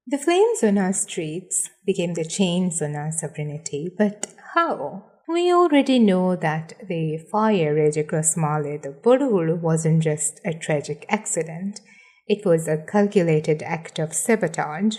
The flames on our streets became the chains on our sovereignty, but how? We already know that the fire rage across Mali, the Borhulu, wasn't just a tragic accident. It was a calculated act of sabotage.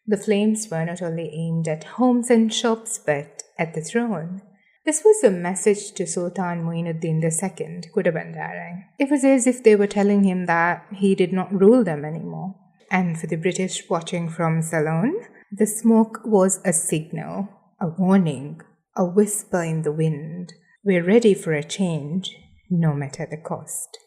The flames were not only aimed at homes and shops, but at the throne. This was a message to Sultan Muinuddin II, Khidhumaiykuraa. It was as if they were telling him that he did not rule them anymore. And for the British watching from Ceylon, the smoke was a signal, a warning, a whisper in the wind. We're ready for a change, no matter the cost.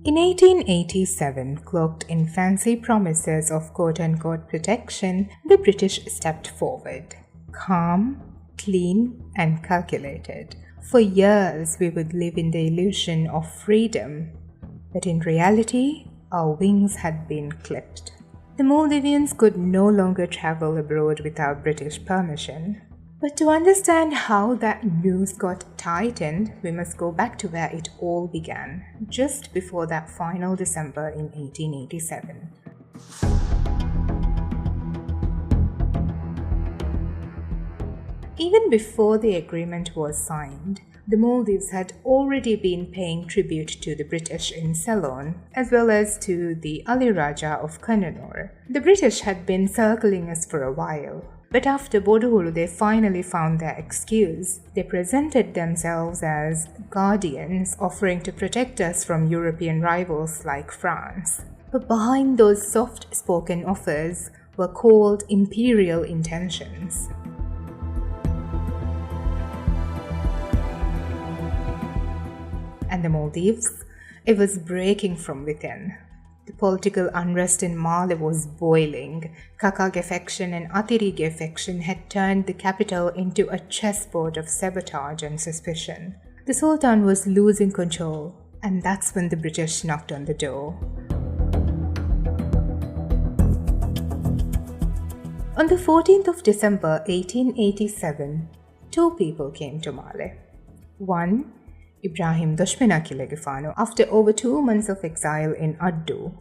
In 1887, cloaked in fancy promises of quote-unquote protection, the British stepped forward. Calm, clean, and calculated. For years, we would live in the illusion of freedom, but in reality, our wings had been clipped. The Maldivians could no longer travel abroad without British permission. But to understand how that noose got tightened, we must go back to where it all began, just before that final December in 1887. Even before the agreement was signed, the Maldives had already been paying tribute to the British in Ceylon, as well as to the Ali Raja of Kannur. The British had been circling us for a while. But after Borhulu, they finally found their excuse. They presented themselves as guardians, offering to protect us from European rivals like France. But behind those soft-spoken offers were cold imperial intentions. And the Maldives, it was breaking from within. The political unrest in Mali was boiling. Kaka defection and Atiri defection had turned the capital into a chessboard of sabotage and suspicion. The Sultan was losing control, and that's when the British knocked on the door. On the 14th of December 1887, two people came to Mali. One, Ibrahim Dushmana Kaleyfaanu, after over 2 months of exile in Addu.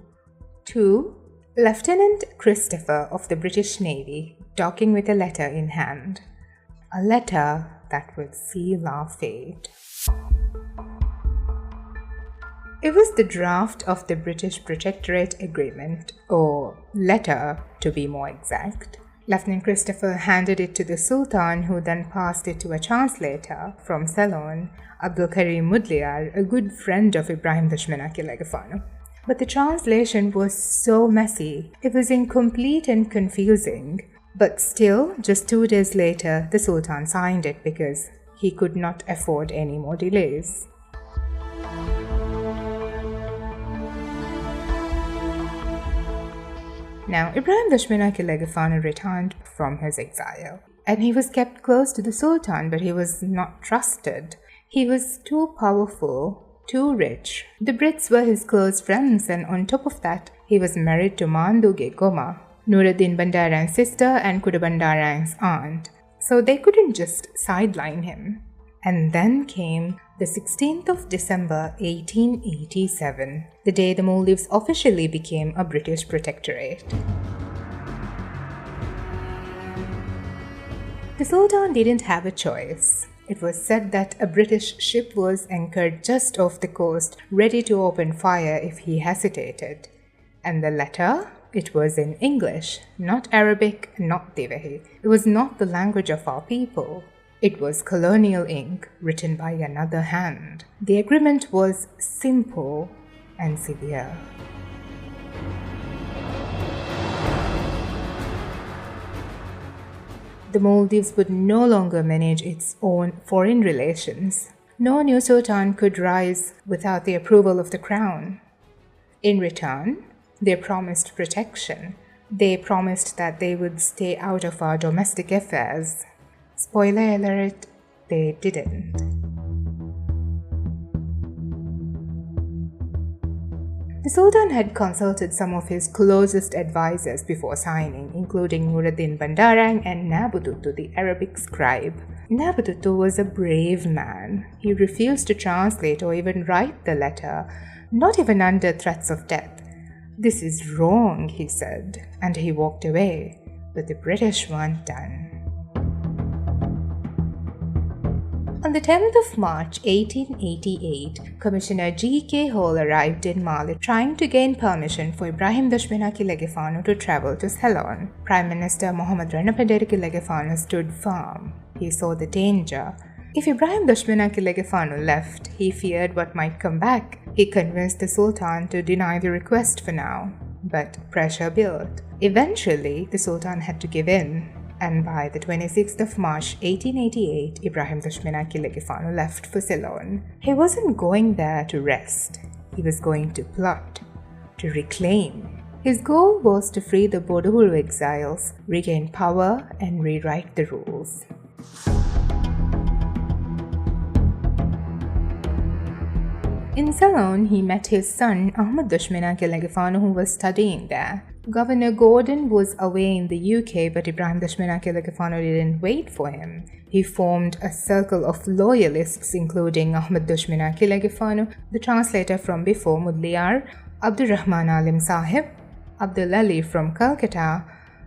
2. Lieutenant Christopher of the British Navy, docking with a letter in hand. A letter that would seal our fate. It was the draft of the British Protectorate Agreement, or letter to be more exact. Lieutenant Christopher handed it to the Sultan, who then passed it to a translator from Ceylon, Abdul Karim Mudliar, a good friend of Ibrahim Dushmana Kaleyfaanu. But the translation was so messy, it was incomplete and confusing. But still, just 2 days later, the Sultan signed it because he could not afford any more delays. Now, Ibrahim Dushmana Kaleyfaanu returned from his exile, and he was kept close to the Sultan, but he was not trusted. He was too powerful, too rich. The Brits were his close friends, and on top of that, he was married to Manduge Goma, Nuruddin Bandarang's sister and Khidhumaiykuraa aunt, so they couldn't just sideline him. And then came the 16th of December 1887, the day the Maldives officially became a British protectorate. The Sultan didn't have a choice. It was said that a British ship was anchored just off the coast, ready to open fire if he hesitated. And the letter? It was in English, not Arabic, not Dhivehi. It was not the language of our people. It was colonial ink, written by another hand. The agreement was simple and severe. The Maldives would no longer manage its own foreign relations. No new sultan could rise without the approval of the crown. In return, they promised protection. They promised that they would stay out of our domestic affairs. Spoiler alert, they didn't. The Sultan had consulted some of his closest advisors before signing, including Nuruddin Bandarang and Nabututu, the Arabic scribe. Nabututu was a brave man. He refused to translate or even write the letter, not even under threats of death. "This is wrong," he said, and he walked away. But the British weren't done. On the 10th of March 1888, Commissioner G.K. Hall arrived in Mali trying to gain permission for Ibrahim Dushmana Kaleyfaanu to travel to Ceylon. Prime Minister Mohamed Kaleyfaanu stood firm. He saw the danger. If Ibrahim Dushmana Kaleyfaanu left, he feared what might come back. He convinced the Sultan to deny the request for now. But pressure built. Eventually, the Sultan had to give in. And by the 26th of March 1888, Ibrahim Dushmana Kaleyfaanu left for Ceylon. He wasn't going there to rest. He was going to plot, to reclaim. His goal was to free the Boduhulu exiles, regain power, and rewrite the rules. In Ceylon, he met his son, Ahmad Dushmana Kaleyfaanu, who was studying there. Governor Gordon was away in the UK, but Ibrahim Dushmana Kaleyfaanu didn't wait for him. He formed a circle of loyalists, including Ahmad Dushmana Kaleyfaanu, the translator from before Mudliar, Abdurrahman Alim Sahib, Abdul Ali from Calcutta.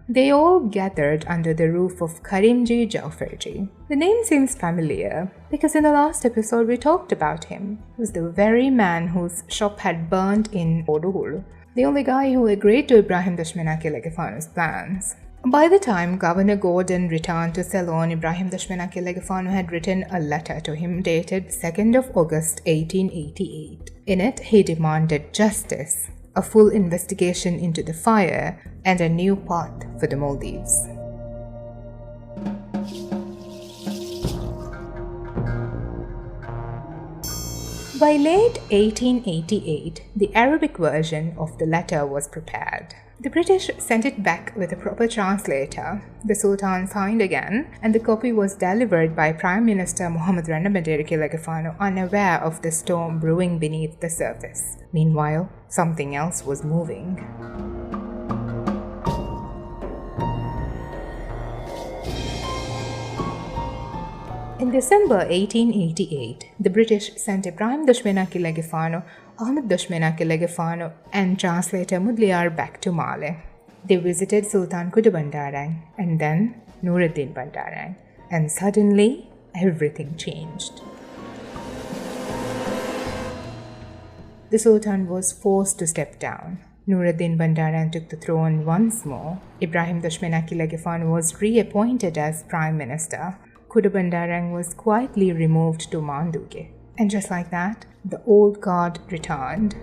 They all gathered under the roof of Karimji Jaufarji. The name seems familiar because in the last episode we talked about him. He was the very man whose shop had burned in Boduhulu, the only guy who agreed to Ibrahim Dushmana Kaleyfaanu's plans. By the time Governor Gordon returned to Ceylon, Ibrahim Dushmana Kaleyfaanu had written a letter to him dated 2nd of August 1888. In it, he demanded justice, a full investigation into the fire, and a new path for the Maldives. By late 1888, the Arabic version of the letter was prepared. The British sent it back with a proper translator. The Sultan signed again, and the copy was delivered by Prime Minister Mohamed Kaleyfaanu, unaware of the storm brewing beneath the surface. Meanwhile, something else was moving. In December 1888, the British sent Ibrahim Dushmana Kaleyfaanu, Ahmad Dushmana Kaleyfaanu, and translator Mudliar back to Mali. They visited Sultan Kudu Bandarang and then Nuruddin Bandarang, and suddenly everything changed. The Sultan was forced to step down. Nuruddin Bandarang took the throne once more. Ibrahim Dushmana Kaleyfaanu was reappointed as Prime Minister. Kudu Bandarang was quietly removed to Manduge. And just like that, the old guard returned.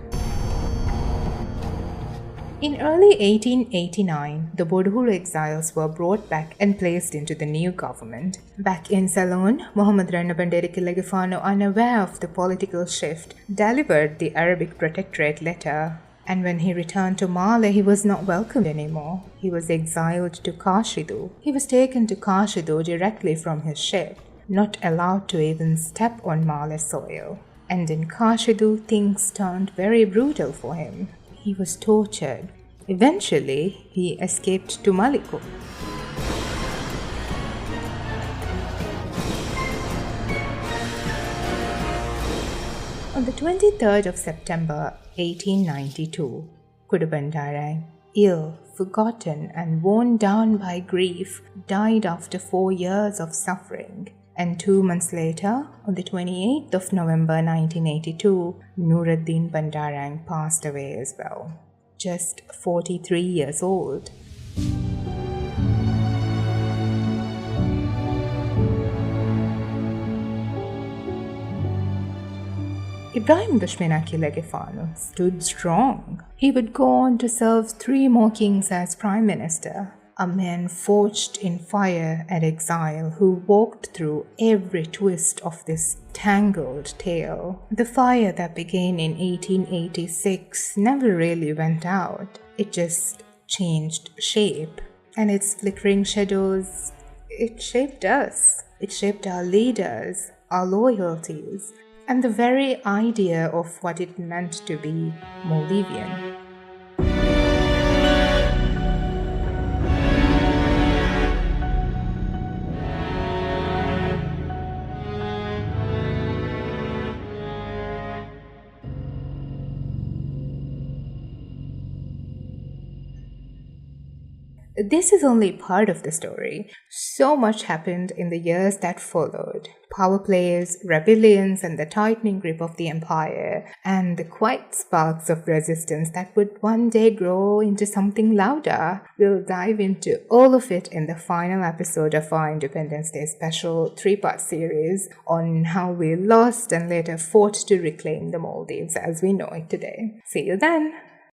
In early 1889, the Boduhulu exiles were brought back and placed into the new government. Back in Ceylon, Mohamed Kaleyfaanu, unaware of the political shift, delivered the Arabic Protectorate letter. And when he returned to Mali, he was not welcomed anymore. He was exiled to Kashidu. He was taken to Kashidu directly from his ship, not allowed to even step on Mali soil. And in Kashidu, things turned very brutal for him. He was tortured. Eventually, he escaped to Maliko. On the 23rd of September 1892, Kudu Bandarang, ill, forgotten and worn down by grief, died after 4 years of suffering. And 2 months later, on the 28th of November 1982, Nuruddin Bandarang passed away as well, just 43 years old. Ibrahim Dushmana Kaleyfaanu stood strong. He would go on to serve 3 more kings as Prime Minister, a man forged in fire and exile who walked through every twist of this tangled tale. The fire that began in 1886 never really went out. It just changed shape. And its flickering shadows, it shaped us. It shaped our leaders, our loyalties, and the very idea of what it meant to be Maldivian. This is only part of the story. So much happened in the years that followed. Power plays, rebellions, and the tightening grip of the empire, and the quiet sparks of resistance that would one day grow into something louder. We'll dive into all of it in the final episode of our Independence Day special 3-part series on how we lost and later fought to reclaim the Maldives as we know it today. See you then!